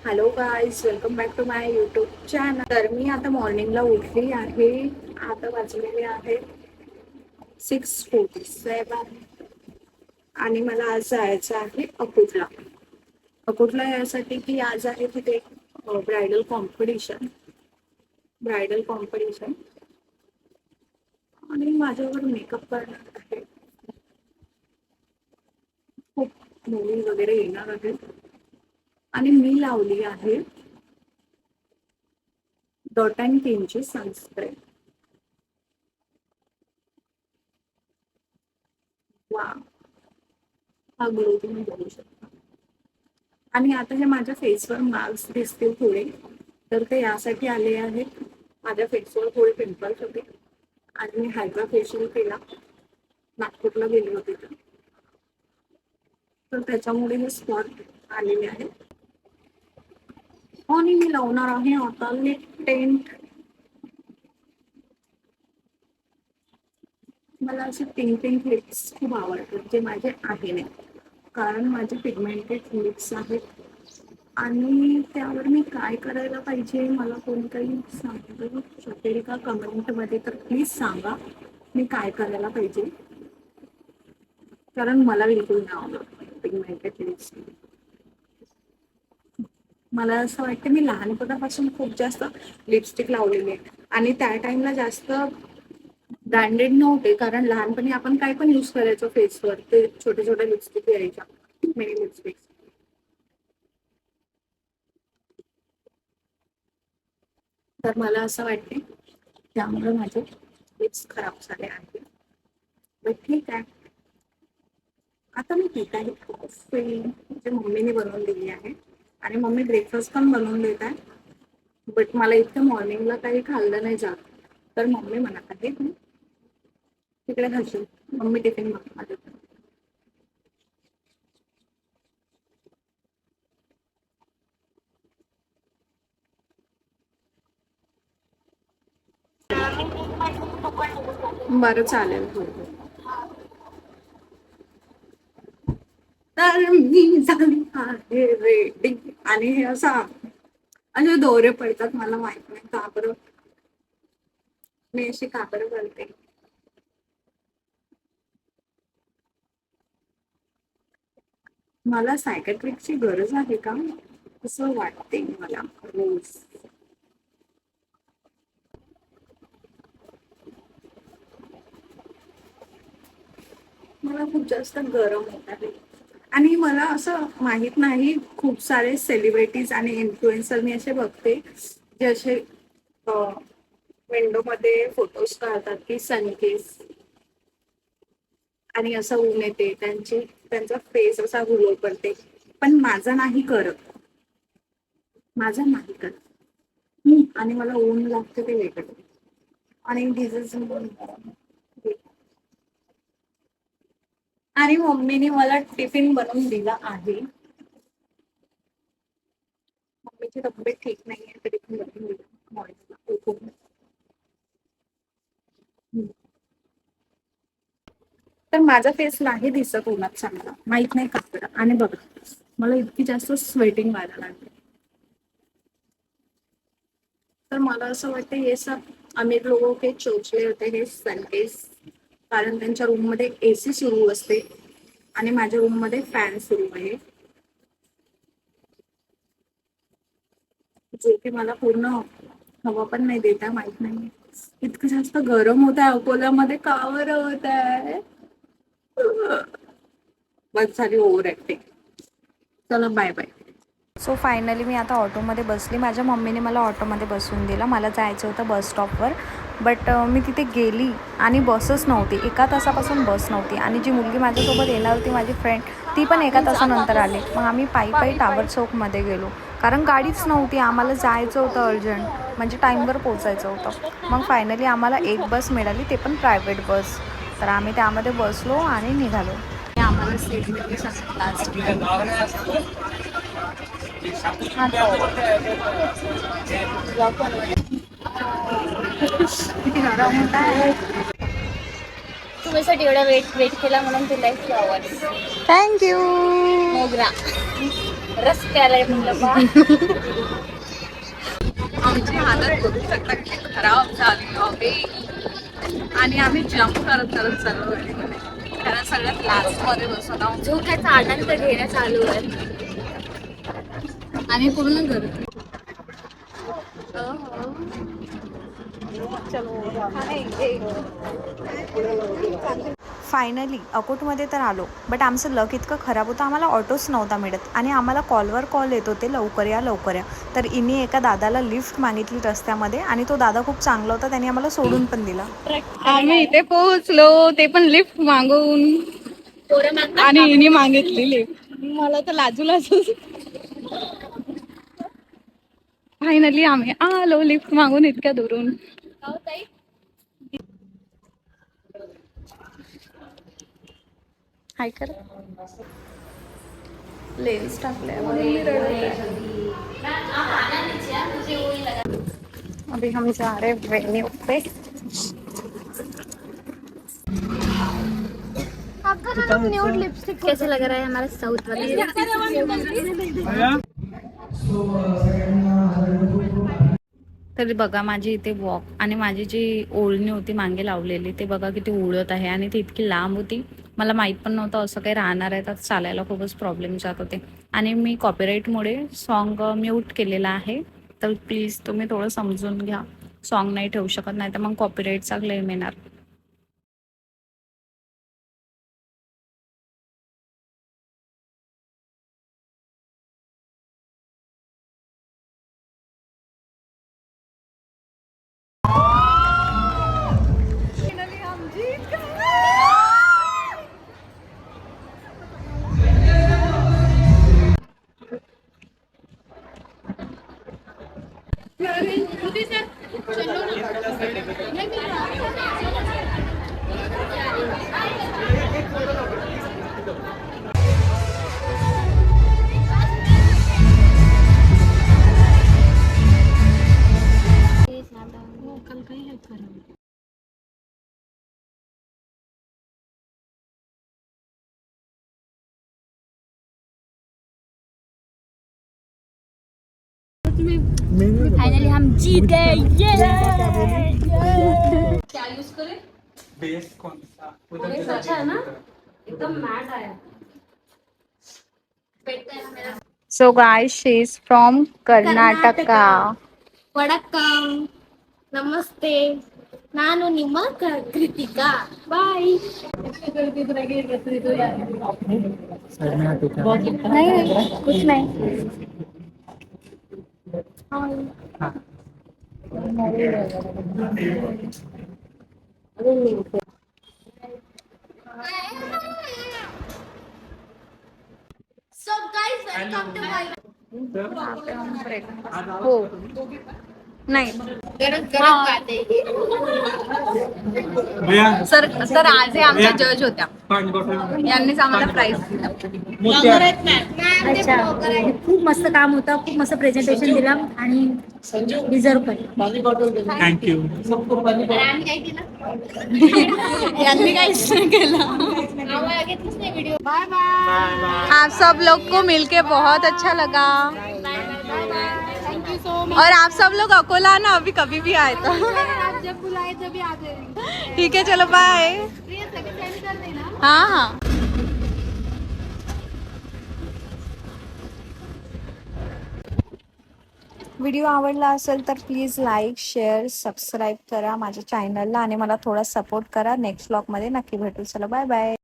Hello guys, welcome back to my YouTube channel. तर मी आता मॉर्निंगला उठली आहे. आता वाजलेले आहे 6:47 आणि मला आज जायचं आहे अकोटला. अकोटला यासाठी की आज आहे तिथे ब्रायडल कॉम्पिटिशन आणि माझ्यावर मेकअप करणार आहे. खूप मुली वगैरे येणार आहेत आणि मी लावली आहे डॉट अँड कीनची सनस्क्रीन. वा, हा ग्लो तुम्ही बघू शकता. आणि आता हे माझ्या फेसवर मार्क्स दिसतील थोडे, तर ते यासाठी आले आहेत. माझ्या फेसवर थोडे पिंपल्स होते आणि मी हायड्रा फेशियल केला, नागपूरला गेली होती तर त्याच्यामुळे हे स्पॉट आलेले आहेत. आणि मी लावणार आहे आता लिप टेंट. मला असे पिंक पिंक लिप्स खूप आवडतात, जे माझे आहे नाही, कारण माझे पिगमेंटेड लिप्स आहेत. आणि त्यावर मी काय करायला पाहिजे, मला कोणी काही सांगू शकेल का कमेंटमध्ये? तर प्लीज सांगा मी काय करायला पाहिजे, कारण मला बिलकुल नाही आवडत पिगमेंटेड लिप्स. मला असं वाटतं मी लहानपणापासून खूप जास्त लिपस्टिक लावलेली आहे आणि त्या टाइमला जास्त ब्रँडेड नव्हते, कारण लहानपणी आपण काय पण यूज करायचो फेसवर, ते छोटे छोटे लिपस्टिक यायच्या, मिनी लिपस्टिक. तर मला असं वाटते त्यामुळे माझे लिप्स खराब झाले आहेत. बट ठीक आहे, आता मी पित आहे कॉफी, जे मम्मीने बनवून दिली आहे. आणि मम्मी ब्रेकफास्ट पण बनवून देत आहे, बट मला इतकं मॉर्निंगला काही खाल्लं नाही जात, तर मम्मी म्हणत आहे तिकडे घालशील, मम्मी टिफिन बनवणार. बरं चालेल. तर मी झाली आहे रेडी आणि हे असे दोरे पडतात, मला माहित नाही का बरं मी अशी का बरं करते. मला सायकॅट्रिकची गरज आहे का असं वाटते मला रोज. मला खूप जास्त गरम होत आहे आणि मला असं माहित नाही, खूप सारे सेलिब्रिटीज आणि इन्फ्लुएन्सर मी असे बघते जे असे विंडो मध्ये फोटोज काढतात की सनकेस आणि असं ऊन येते, त्यांचा फेस असा ग्लो करते, पण माझा नाही करत. आणि मला ऊन लागते ते वेगळं आणि डिझीज. आणि मम्मीने मला टिफिन बनवून दिला आहे. मम्मीची तब्येत ठीक नाहीये तरी टिफिन बनवून दिला मॉर्निंगला. तर माझा फेस नाही दिसत उन्हात चांगला, माहित नाही का. आणि बघा, मला इतकी जास्त स्वेटिंग व्हायला लागली. तर मला असं वाटतं हे सब अमीर लोगों के चोचले होते हे सनकेस, कारण त्यांच्या रूम मध्ये एसी सुरू असते आणि माझ्या रूम मध्ये फॅन सुरू आहे, जो की मला पूर्ण हवा पण नाही देत आहे. माहित नाही इतकं जास्त गरम होत आहे अकोल्यामध्ये, का बरं होत आहे. बस झाली ओव्हर ऍक्टिंग. चला बाय बाय. सो फायनली मी आता ऑटोमध्ये बसली. माझ्या मम्मीने मला ऑटोमध्ये बसवून दिलं. मला जायचं होतं बस स्टॉपवर, बट मी तिथे गेली आणि बसच नव्हती. 1 तासापासून बस नव्हती आणि जी मुलगी माझ्यासोबत येणार होती, माझी फ्रेंड, ती पण 1 तासानंतर आली. मग आम्ही पायी टावर चौकमध्ये गेलो, कारण गाडीच नव्हती. आम्हाला जायचं होतं अर्जंट, म्हणजे टाईमवर पोचायचं होतं. मग फायनली आम्हाला एक बस मिळाली, ते पण प्रायव्हेट बस. तर आम्ही त्यामध्ये बसलो आणि निघालो. आम्हाला सीट मिळते लास्ट. किती गरम होत आहे. तुझ्यासाठी एवढा वेट केला म्हणून तुला एक फ्लॉवर थँक्यू. मोगरा. रस्त्याला आहे म्हणलं बा. आमची हालत बघू शकता किती खराब झाली आहे आणि आम्ही जम्प करत करत चाललो गाडीमध्ये कारण सगळ्यात लास्ट मध्ये बसून आहोत झोक्याचा आनंद घेणं चालू आहे. आणि पूर्ण गर्दी. फायनली अकोटमध्ये तर आलो, बट आमचं लक इतकं खराब होतं, आम्हाला ऑटोच नव्हता मिळत आणि आम्हाला कॉलवर कॉल येत होते लवकर या लवकर या. तर इनी एका दादाला लिफ्ट मागितली रस्त्यामध्ये आणि तो दादा खूप चांगला होता, त्याने आम्हाला सोडून पण दिला. आम्ही इथे पोहोचलो ते पण लिफ्ट मागून पोरं मागतात आणि इनी मागितली लिफ्ट. मला तर लाजू लाजू. फायनली आम्ही आलो लिफ्ट मागून इतक्या दुरून. का हो ताई? हाय कर लेन्स टाकले अभी हम जा रहे वेन्यू पे. न्यूड लिपस्टिक कैसे लग रहा है हमारा साउथ वाला? तर बघा माझी इथे वॉक आणि माझी जी ओढणी होती मागे लावलेली ते बघा किती उडत आहे आणि ती इतकी लांब होती. मला माहीत पण नव्हतं असं काही राहणार आहे, तर चालायला खूपच प्रॉब्लेम जात होते. आणि मी कॉपीराईटमुळे सॉन्ग म्यूट केलेला आहे, तर प्लीज तुम्ही थोडं समजून घ्या. सॉन्ग नाही ठेवू शकत, नाही तर मग कॉपीराईटचा क्लेम येणार. फाइनली हम जीत गए. क्या यूज करें? बेस कौन सा बेस अच्छा है ना, एकदम मैट आया. बेटा है मेरा. So guys she is from Karnataka. वडक्कम. नमस्ते. ನಾನು ನಿಮ್ಮ ಕೃತಿಕಾ. ಬಾಯ್. नहीं कुछ नहीं. So guys, welcome to my. हो नाही भैया सर तर आज हे आमच्या जज होत्या, पाणी बॉटल यांनीच आम्हाला प्राइज दिला. अच्छा खूप मस्त काम होतं, खूप मस्त प्रेझेंटेशन दिलं आणि डिझर्व पण. थँक्यू. आम्ही काय केलं? यांनी काहीच नाही केलं. आम्हाला घेतलीच नाही व्हिडिओ. Bye bye. आप सब लोग को मिलके बहुत अच्छा लगा थैंक यू सो मच. और आप सब लोग अकोला आना अभी कभी भी आए तो. आप जब बुलाए तभी आ जाएंगे. ठीक है चलो बाय. प्लीज सेकंड सेंड कर देना. हाँ हाँ. व्हिडिओ आवडला असेल तर प्लीज लाईक शेअर सबस्क्राईब करा माझ्या चॅनलला आणि मला थोडा सपोर्ट करा. नेक्स्ट व्लॉगमध्ये नक्की भेटू. चला बाय बाय.